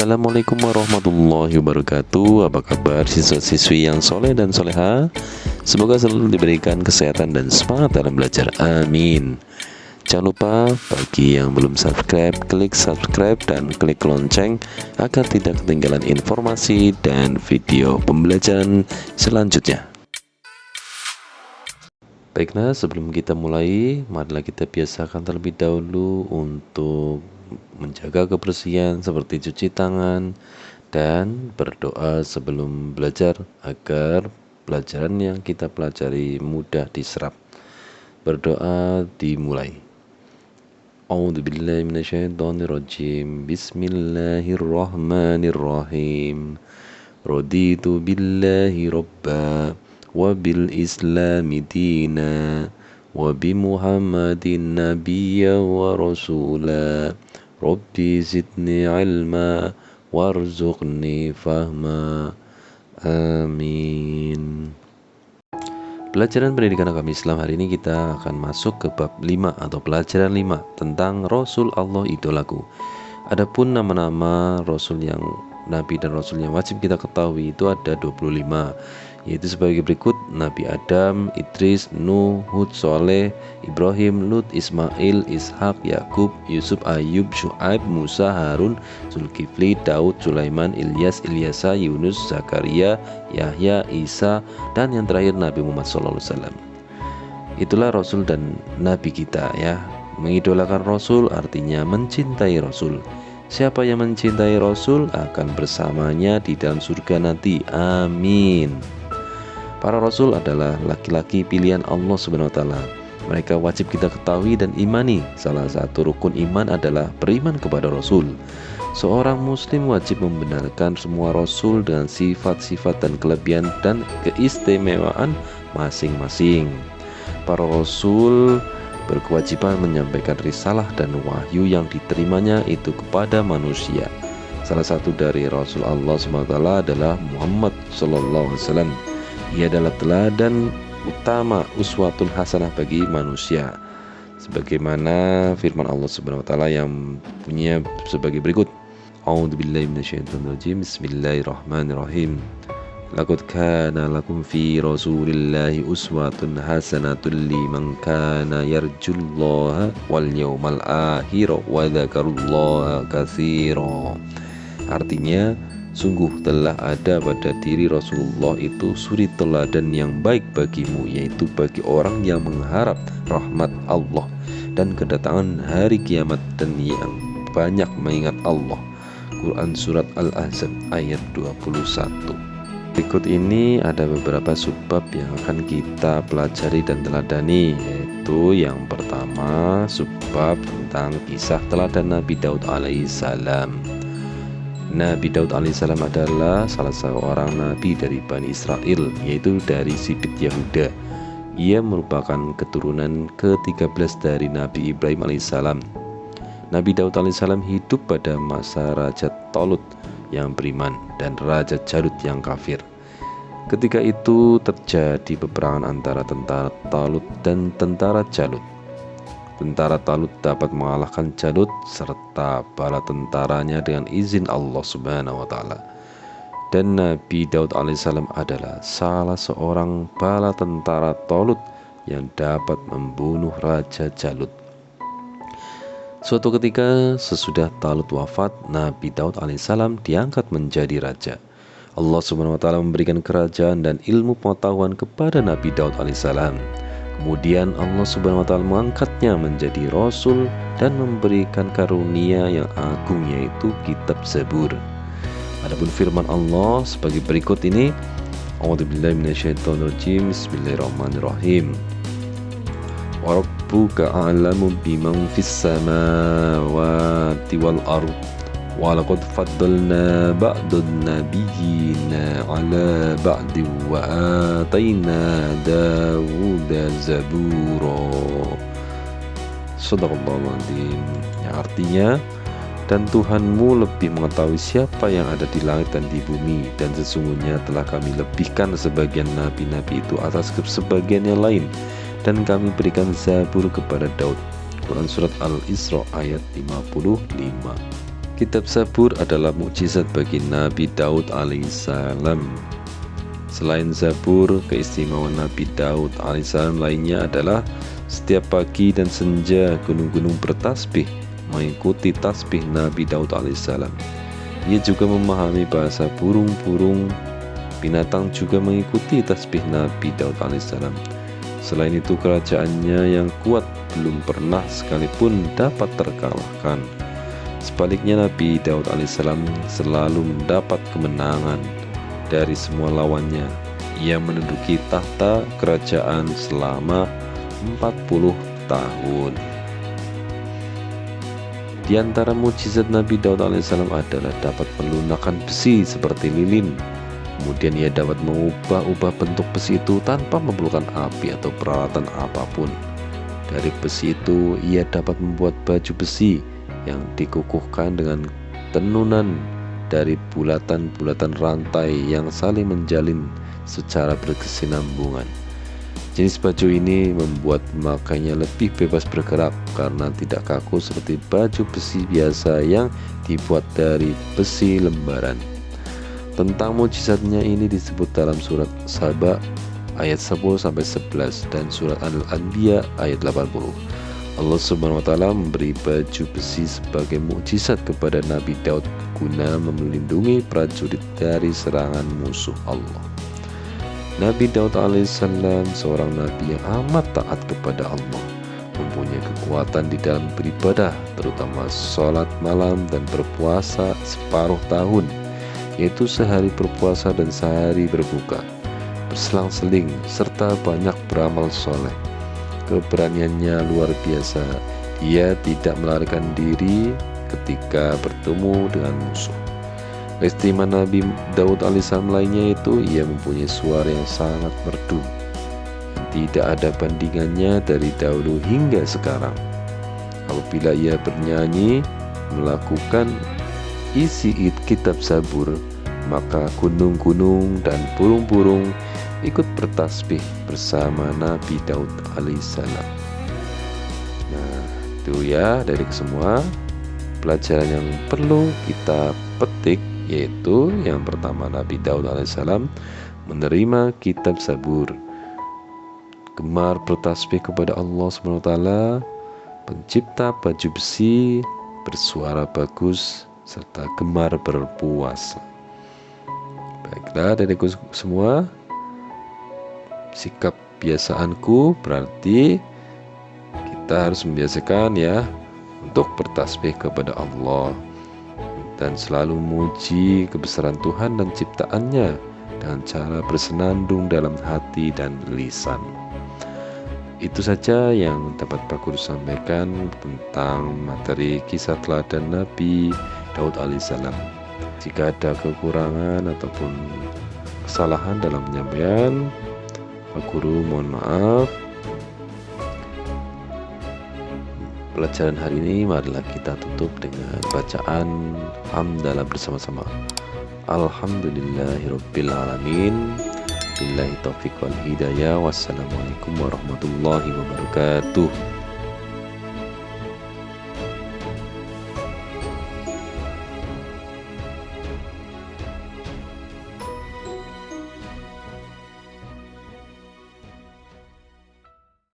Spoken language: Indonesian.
Assalamualaikum warahmatullahi wabarakatuh. Apa kabar siswa-siswi yang soleh dan soleha? Semoga selalu diberikan kesehatan dan semangat dalam belajar, amin. Jangan lupa bagi yang belum subscribe, klik subscribe dan klik lonceng agar tidak ketinggalan informasi dan video pembelajaran selanjutnya. Baiklah, sebelum kita mulai, marilah kita biasakan terlebih dahulu untuk menjaga kebersihan seperti cuci tangan dan berdoa sebelum belajar agar pelajaran yang kita pelajari mudah diserap. Berdoa dimulai. A'udzubillahi minasyaitonirrajim. Bismillahirrahmanirrahim. Raditu billahi robba wa bil islami dina wa bi muhammadin nabiyya wa rasula. Rabbi zidni ilma warzuqni fahma, amin. Pelajaran pendidikan agama Islam hari ini kita akan masuk ke bab 5 atau pelajaran 5 tentang Rasul Allah idolaku. Adapun nama-nama Rasul yang Nabi dan Rasul yang wajib kita ketahui itu ada 25, yaitu sebagai berikut: Nabi Adam, Idris, Nuh, Hud, Soleh, Ibrahim, Lut, Ismail, Ishak, Yakub, Yusuf, Ayub, Syuaib, Musa, Harun, Zulkifli, Daud, Sulaiman, Ilyas, Ilyasa, Yunus, Zakaria, Yahya, Isa, dan yang terakhir Nabi Muhammad SAW. Itulah Rasul dan Nabi kita ya. Mengidolakan Rasul artinya mencintai Rasul. Siapa yang mencintai Rasul akan bersamanya di dalam surga nanti, amin. Para Rasul adalah laki-laki pilihan Allah Subhanahu wa Ta'ala. Mereka wajib kita ketahui dan imani. Salah satu rukun iman adalah beriman kepada Rasul. Seorang Muslim wajib membenarkan semua Rasul dengan sifat-sifat dan kelebihan dan keistimewaan masing-masing. Para Rasul berkewajiban menyampaikan risalah dan wahyu yang diterimanya itu kepada manusia. Salah satu dari Rasul Allah SWT adalah Muhammad SAW. Ia adalah teladan utama, uswatun hasanah bagi manusia. Sebagaimana firman Allah Subhanahu wa taala yang punya sebagai berikut. A'udzubillahi minasyaitonirrajim. Bismillahirrahmanirrahim. Laqad kana lakum fi Rasulillahi uswatun hasanatun liman kana yarjullaha wal yawmal akhir wa dzakarullaha katsira. Artinya, sungguh telah ada pada diri Rasulullah itu suri teladan yang baik bagimu, yaitu bagi orang yang mengharap rahmat Allah dan kedatangan hari kiamat dan yang banyak mengingat Allah. Quran Surat Al-Ahzab ayat 21. Berikut ini ada beberapa subbab yang akan kita pelajari dan teladani, yaitu yang pertama subbab tentang kisah teladan Nabi Daud alaihissalam. Nabi Daud alaihissalam adalah salah seorang nabi dari Bani Israel, yaitu dari sibit Yahuda. Ia merupakan keturunan ke-13 dari Nabi Ibrahim alaihissalam. Nabi Daud alaihissalam hidup pada masa Raja Talut yang beriman dan Raja Jalut yang kafir. Ketika itu terjadi peperangan antara tentara Talut dan tentara Jalut. Tentara Talut dapat mengalahkan Jalut serta bala tentaranya dengan izin Allah Subhanahu wa Ta'ala. Dan Nabi Daud alaihissalam adalah salah seorang bala tentara Talut yang dapat membunuh Raja Jalut. Suatu ketika sesudah Talut wafat, Nabi Daud alaihissalam diangkat menjadi raja. Allah Subhanahu wa taala memberikan kerajaan dan ilmu pengetahuan kepada Nabi Daud alaihissalam. Kemudian Allah Subhanahu wa taala mengangkatnya menjadi rasul dan memberikan karunia yang agung, yaitu kitab Zabur. Adapun firman Allah sebagai berikut ini. A'udzubillahi minasyaitonirrajim. Bismillahirrahmanirrahim. Rabbuka a'lamu biman fis samawati wal ard wa laqad faddalna ba'dun nabiyyina 'ala ba'din wa atayna Dawuda zabura. Shadaqallahul adzim. Yang artinya, dan Tuhanmu lebih mengetahui siapa yang ada di langit dan di bumi, dan sesungguhnya telah kami lebihkan sebagian nabi-nabi itu atas sebagian yang lain, dan kami berikan Zabur kepada Daud. Quran Surat Al-Isra ayat 55. Kitab Zabur adalah mukjizat bagi Nabi Daud alaihissalam. Selain Zabur, keistimewaan Nabi Daud alaihissalam lainnya adalah setiap pagi dan senja gunung-gunung bertasbih mengikuti tasbih Nabi Daud alaihissalam. Ia juga memahami bahasa burung-burung, binatang juga mengikuti tasbih Nabi Daud alaihissalam. Selain itu, kerajaannya yang kuat belum pernah sekalipun dapat terkalahkan. Sebaliknya, Nabi Daud alaihissalam selalu mendapat kemenangan dari semua lawannya. Ia menduduki tahta kerajaan selama 40 tahun. Di antara mukjizat Nabi Daud alaihissalam adalah dapat melunakkan besi seperti lilin. Kemudian ia dapat mengubah-ubah bentuk besi itu tanpa memerlukan api atau peralatan apapun. Dari besi itu ia dapat membuat baju besi yang dikukuhkan dengan tenunan dari bulatan-bulatan rantai yang saling menjalin secara berkesinambungan. Jenis baju ini membuat pemakainya lebih bebas bergerak karena tidak kaku seperti baju besi biasa yang dibuat dari besi lembaran. Tentang mukjizatnya ini disebut dalam surat Saba ayat 10-11 dan surat Al-Anbiya ayat 80. Allah Subhanahu wa Ta'ala memberi baju besi sebagai mukjizat kepada Nabi Daud guna melindungi prajurit dari serangan musuh Allah. Nabi Daud alaihissalam seorang nabi yang amat taat kepada Allah, mempunyai kekuatan di dalam beribadah, terutama sholat malam dan berpuasa separuh tahun, yaitu sehari berpuasa dan sehari berbuka, berselang-seling serta banyak beramal soleh. Keberaniannya luar biasa. Ia tidak melarikan diri ketika bertemu dengan musuh. Keistimewaan Nabi Daud alaihissalam lainnya itu ia mempunyai suara yang sangat merdu, yang tidak ada bandingannya dari dahulu hingga sekarang. Apabila ia bernyanyi melakukan isi kitab Zabur, maka gunung-gunung dan burung-burung ikut bertasbih bersama Nabi Daud alaihissalam. Nah, itu ya dari semua pelajaran yang perlu kita petik, yaitu yang pertama, Nabi Daud alaihissalam menerima kitab Zabur, gemar bertasbih kepada Allah Subhanahu wa Ta'ala, pencipta baju besi, bersuara bagus, serta gemar berpuasa. Baiklah dariku semua, sikap biasaanku berarti kita harus membiasakan ya untuk bertasbih kepada Allah dan selalu memuji kebesaran Tuhan dan ciptaannya dengan cara bersenandung dalam hati dan lisan. Itu saja yang dapat Pak Guru sampaikan tentang materi kisah teladan Nabi Daud alaihissalam. Jika ada kekurangan ataupun kesalahan dalam penyampaian, Pak Guru mohon maaf. Pelajaran hari ini marilah kita tutup dengan bacaan hamdalah bersama-sama. Alhamdulillahirabbil alamin. Billahi taufiq wal hidayah. Wassalamualaikum warahmatullahi wabarakatuh.